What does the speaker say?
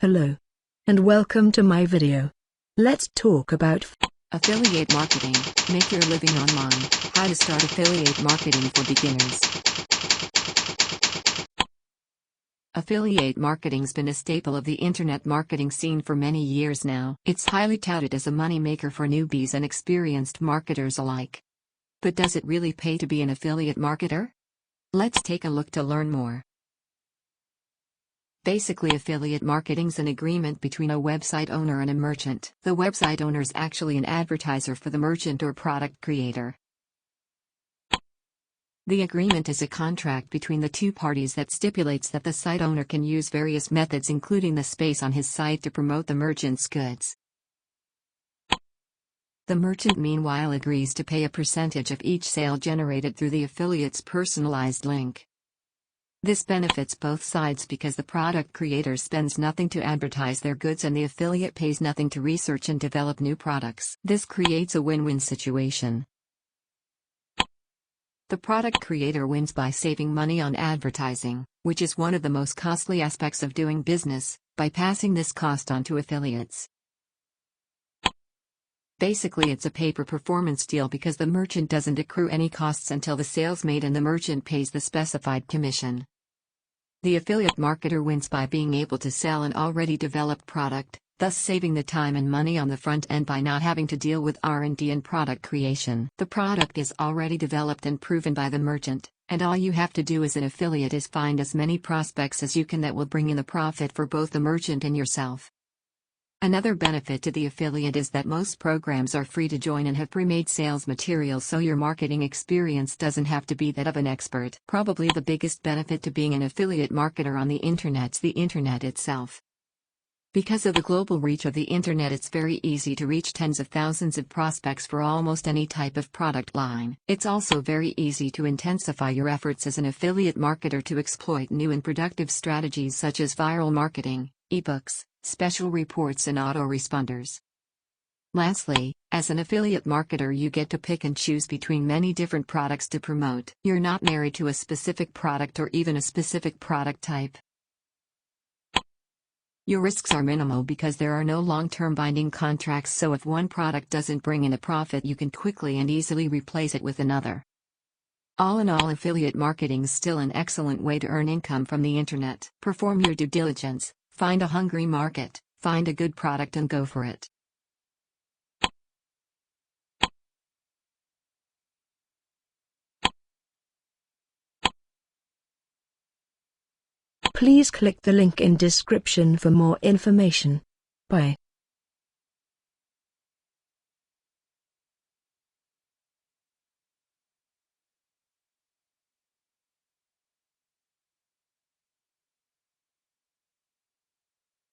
Hello. And welcome to my video. Let's talk about Affiliate marketing. Make your living online. How to start affiliate marketing for beginners. Affiliate marketing's been a staple of the internet marketing scene for many years now. It's highly touted as a moneymaker for newbies and experienced marketers alike. But does it really pay to be an affiliate marketer? Let's take a look to learn more. Basically, affiliate marketing's an agreement between a website owner and a merchant. The website owner's actually an advertiser for the merchant or product creator. The agreement is a contract between the two parties that stipulates that the site owner can use various methods, including the space on his site, to promote the merchant's goods. The merchant meanwhile agrees to pay a percentage of each sale generated through the affiliate's personalized link. This benefits both sides because the product creator spends nothing to advertise their goods and the affiliate pays nothing to research and develop new products. This creates a win-win situation. The product creator wins by saving money on advertising, which is one of the most costly aspects of doing business, by passing this cost on to affiliates. Basically, it's a pay-per-performance deal because the merchant doesn't accrue any costs until the sale's made and the merchant pays the specified commission. The affiliate marketer wins by being able to sell an already developed product, thus saving the time and money on the front end by not having to deal with R&D and product creation. The product is already developed and proven by the merchant, and all you have to do as an affiliate is find as many prospects as you can that will bring in the profit for both the merchant and yourself. Another benefit to the affiliate is that most programs are free to join and have pre-made sales materials, so your marketing experience doesn't have to be that of an expert. Probably the biggest benefit to being an affiliate marketer on the internet's the internet itself. Because of the global reach of the internet, it's very easy to reach tens of thousands of prospects for almost any type of product line. It's also very easy to intensify your efforts as an affiliate marketer to exploit new and productive strategies such as viral marketing, ebooks, special reports and autoresponders. Lastly, as an affiliate marketer, you get to pick and choose between many different products to promote. You're not married to a specific product or even a specific product type. Your risks are minimal because there are no long-term binding contracts, so if one product doesn't bring in a profit, you can quickly and easily replace it with another. All in all, affiliate marketing is still an excellent way to earn income from the internet. Perform your due diligence. Find a hungry market, find a good product and go for it. Please click the link in description for more information. Bye.